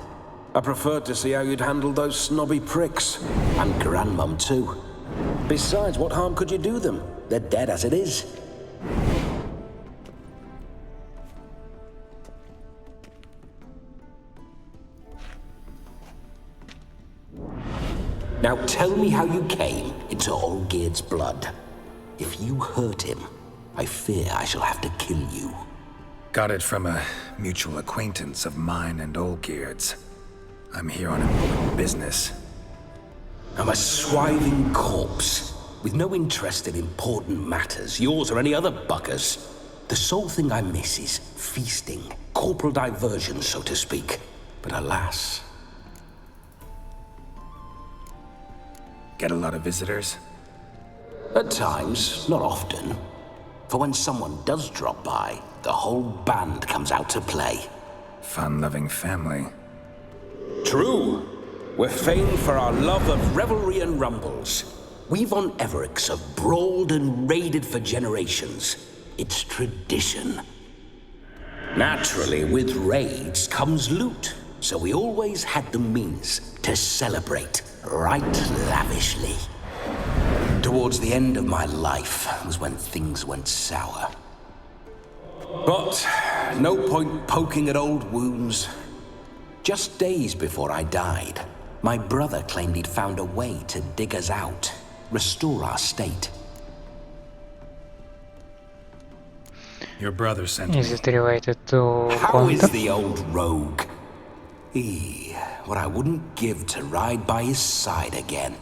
I preferred to see how you'd handle those snobby pricks. And Grandmum, too. Besides, what harm could you do them? They're dead as it is. Now tell me how you came into Olgierd's blood. If you hurt him, I fear I shall have to kill you. Got it from a mutual acquaintance of mine and Olgierd's. I'm here on important business. I'm a swiving corpse, with no interest in important matters, yours or any other buggers. The sole thing I miss is feasting, corporal diversion, so to speak. But alas... Get a lot of visitors? At times, not often. For when someone does drop by, the whole band comes out to play. Fun-loving family. True. We're famed for our love of revelry and rumbles. We von Evericks have brawled and raided for generations. It's tradition. Naturally, with raids comes loot, so we always had the means to celebrate right lavishly. Towards the end of my life was when things went sour. But no point poking at old wounds. Just days before I died, my brother claimed he'd found a way to dig us out, restore our state. Your brother sent me. Is it related to How is the old rogue? What I wouldn't give to ride by his side again.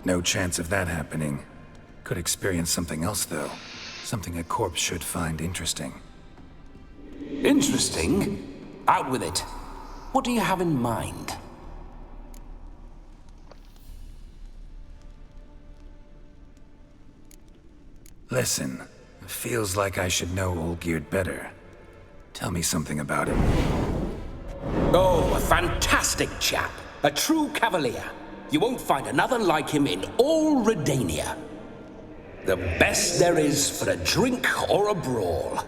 No chance of that happening. Could experience something else, though. Something a corpse should find interesting. Interesting? Out with it. What do you have in mind? Listen, it feels like I should know Olgierd better. Tell me something about him. Oh, a fantastic chap. A true cavalier. You won't find another like him in all Redania. The best there is for a drink or a brawl.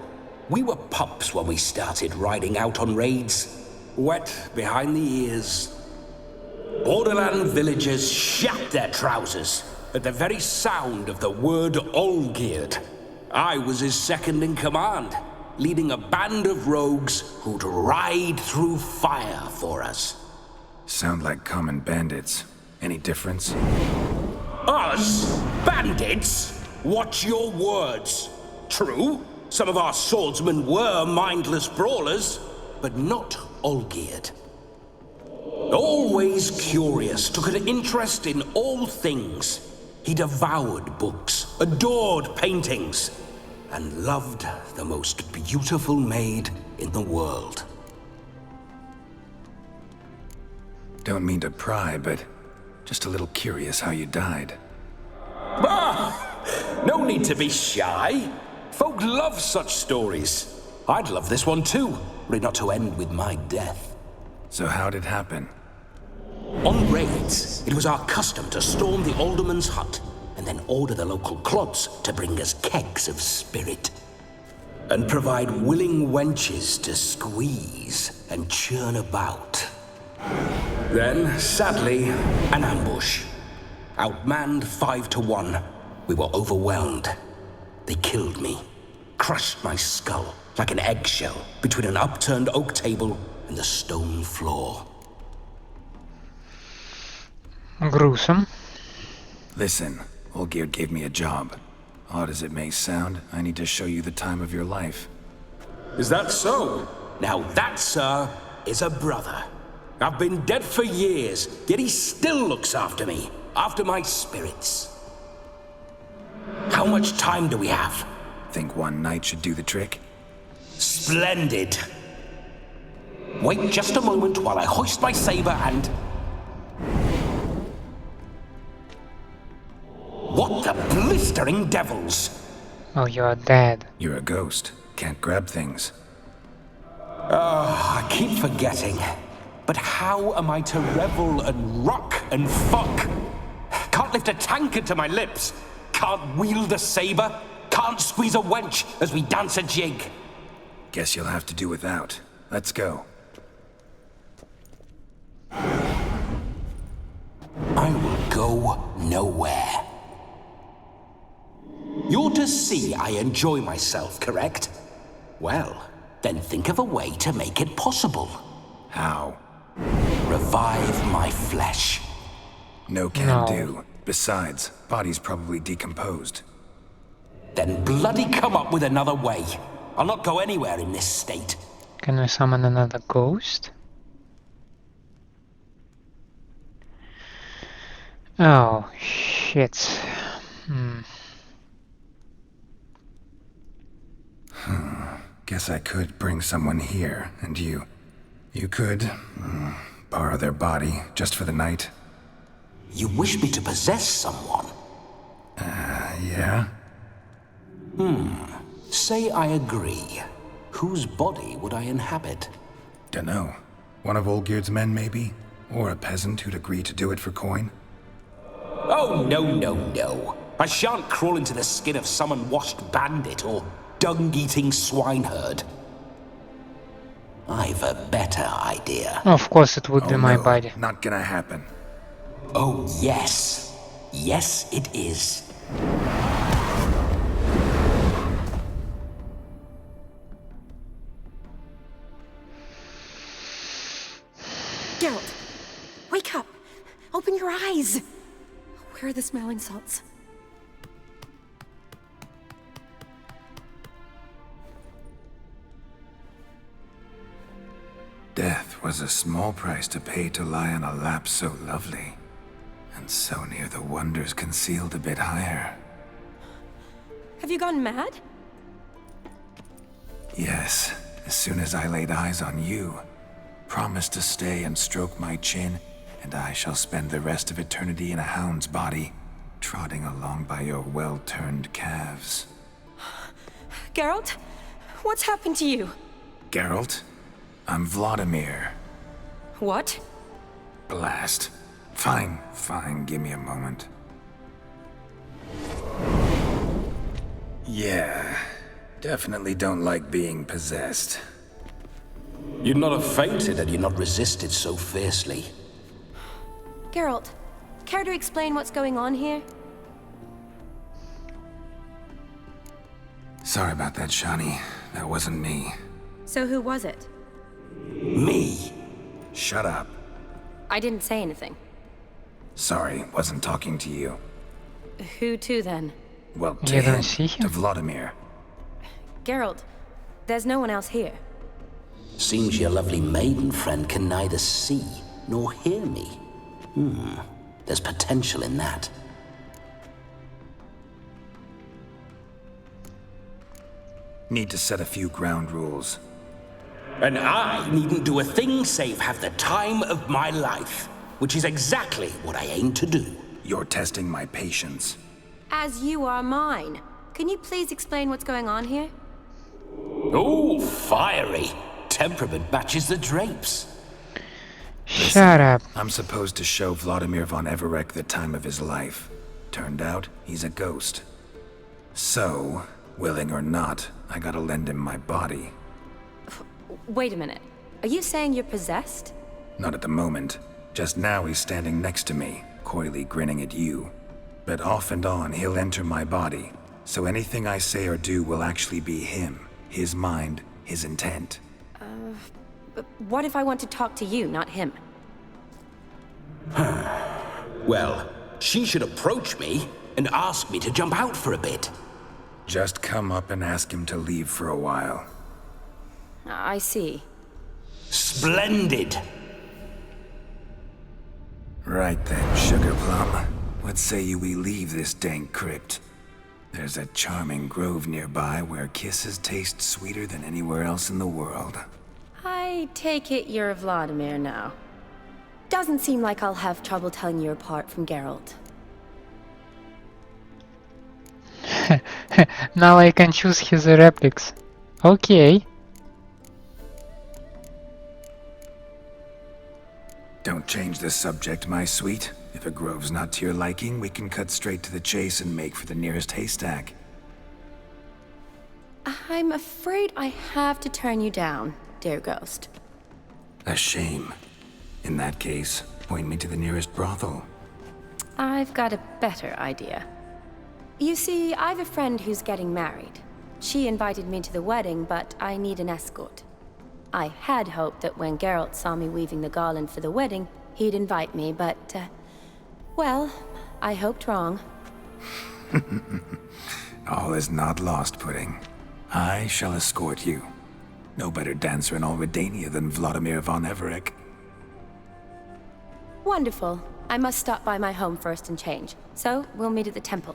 We were pups when we started riding out on raids. Wet behind the ears. Borderland villagers shat their trousers at the very sound of the word Olgierd. I was his second in command, leading a band of rogues who'd ride through fire for us. Sound like common bandits. Any difference? Us? Bandits? Watch your words. True, some of our swordsmen were mindless brawlers, but not Olgierd. Always curious, took an interest in all things. He devoured books, adored paintings, and loved the most beautiful maid in the world. Don't mean to pry, but just a little curious how you died. No need to be shy. Folk love such stories. I'd love this one too, were it not to end with my death. So how'd it happen? On raids, it was our custom to storm the alderman's hut and then order the local clods to bring us kegs of spirit. And provide willing wenches to squeeze and churn about. Then, sadly, an ambush. Outmanned 5-1, we were overwhelmed. They killed me, crushed my skull like an eggshell between an upturned oak table and the stone floor. Gruesome. Listen, Olgierd gave me a job. Odd as it may sound, I need to show you the time of your life. Is that so? Now that, sir, is a brother. I've been dead for years, yet he still looks after me, after my spirits. How much time do we have? Think one night should do the trick? Splendid. Wait just a moment while I hoist my saber and... What the blistering devils? Oh, you're dead. You're a ghost. Can't grab things. I keep forgetting. But how am I to revel and rock and fuck? Can't lift a tankard to my lips. Can't wield a saber. Can't squeeze a wench as we dance a jig. Guess you'll have to do without. Let's go. I will go nowhere. You're to see I enjoy myself, correct? Well, then think of a way to make it possible. How? Revive my flesh. No can do. Besides, body's probably decomposed. Then bloody come up with another way. I'll not go anywhere in this state. Can we summon another ghost? Oh, shit. Guess I could bring someone here, and you could borrow their body just for the night. You wish me to possess someone? Yeah? Say I agree. Whose body would I inhabit? Dunno. One of Olgierd's men, maybe? Or a peasant who'd agree to do it for coin? Oh, no. I shan't crawl into the skin of some unwashed bandit or dung-eating swineherd. I've a better idea. Of course it would be my no, body. Not gonna happen. Oh, yes. Yes, it is. Geralt, wake up! Open your eyes! Where are the smelling salts? Death was a small price to pay to lie on a lap so lovely, and so near the wonders concealed a bit higher. Have you gone mad? Yes, as soon as I laid eyes on you, promise to stay and stroke my chin, and I shall spend the rest of eternity in a hound's body, trotting along by your well-turned calves. Geralt, what's happened to you? Geralt? I'm Vlodimir. What? Blast. Fine, give me a moment. Yeah, definitely don't like being possessed. You'd not have fainted had you not resisted so fiercely. Geralt, care to explain what's going on here? Sorry about that, Shani. That wasn't me. So who was it? Me. Shut up. I didn't say anything. Sorry, wasn't talking to you. Who to then? Well, to You him, don't see him? to Vlodimir. Geralt, there's no one else here. Seems your lovely maiden friend can neither see nor hear me. There's potential in that. Need to set a few ground rules. And I needn't do a thing save have the time of my life, which is exactly what I aim to do. You're testing my patience. As you are mine. Can you please explain what's going on here? Oh, fiery. Temperament matches the drapes. Shut up. I'm supposed to show Vlodimir von Everec the time of his life. Turned out, he's a ghost. So, willing or not, I gotta lend him my body. Wait a minute. Are you saying you're possessed? Not at the moment. Just now he's standing next to me, coyly grinning at you. But off and on, he'll enter my body. So anything I say or do will actually be him. His mind, his intent. But what if I want to talk to you, not him? Well, she should approach me and ask me to jump out for a bit. Just come up and ask him to leave for a while. I see. Splendid! Right then, Sugar Plum. What say you we leave this dank crypt? There's a charming grove nearby where kisses taste sweeter than anywhere else in the world. I take it you're Vlodimir now. Doesn't seem like I'll have trouble telling you apart from Geralt. Now I can choose his replics. Okay. Don't change the subject, my sweet. If a grove's not to your liking, we can cut straight to the chase and make for the nearest haystack. I'm afraid I have to turn you down, dear ghost. A shame. In that case, point me to the nearest brothel. I've got a better idea. You see, I've a friend who's getting married. She invited me to the wedding, but I need an escort. I had hoped that when Geralt saw me weaving the garland for the wedding, he'd invite me, but Well, I hoped wrong. All is not lost, Pudding. I shall escort you. No better dancer in all Redania than Vlodimir von Everec. Wonderful. I must stop by my home first and change. So, we'll meet at the temple.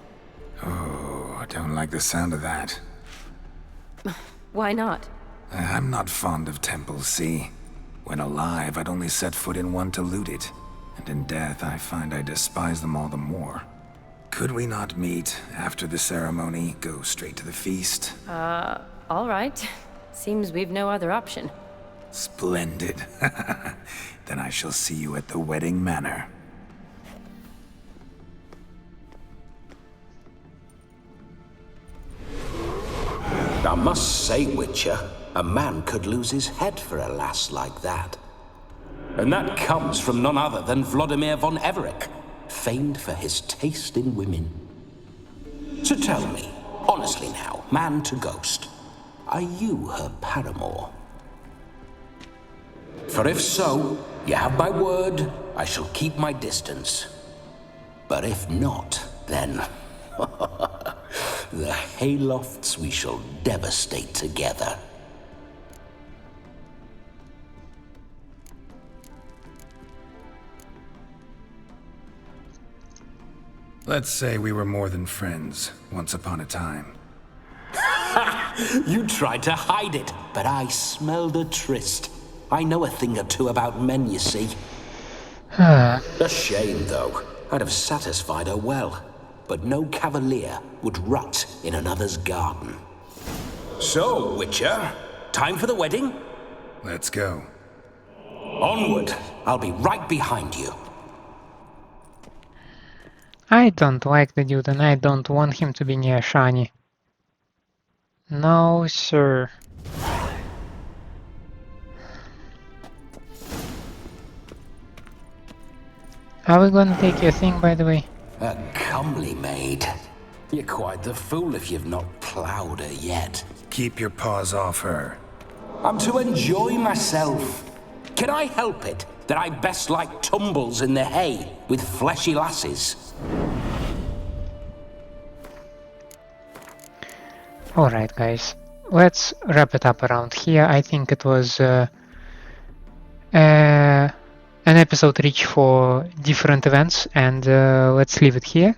Oh, I don't like the sound of that. Why not? I'm not fond of temples, see? When alive, I'd only set foot in one to loot it. And in death, I find I despise them all the more. Could we not meet after the ceremony, go straight to the feast? All right. Seems we've no other option. Splendid. Then I shall see you at the wedding manor. I must say, Witcher, a man could lose his head for a lass like that. And that comes from none other than Vlodimir von Everec, famed for his taste in women. So tell me, honestly now, man to ghost, are you her paramour? For if so, you have my word, I shall keep my distance. But if not, then... the haylofts we shall devastate together. Let's say we were more than friends, once upon a time. You tried to hide it, but I smelled a tryst. I know a thing or two about men, you see. A shame, though. I'd have satisfied her well. But no cavalier would rot in another's garden. So, Witcher, time for the wedding? Let's go. Onward. I'll be right behind you. I don't like the dude and I don't want him to be near Shani. No, sir. Are we gonna take your thing, by the way? A comely maid. You're quite the fool if you've not ploughed her yet. Keep your paws off her. I'm to enjoy myself. Can I help it that I best like tumbles in the hay with fleshy lasses? Alright guys, let's wrap it up around here. I think it was an episode rich for different events, and let's leave it here.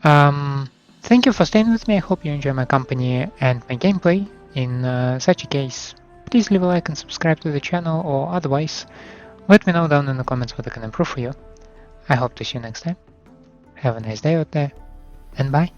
Thank you for staying with me. I hope you enjoy my company and my gameplay. In such a case, please leave a like and subscribe to the channel, or otherwise let me know down in the comments what I can improve for you. I hope to see you next time. Have a nice day out there, and bye.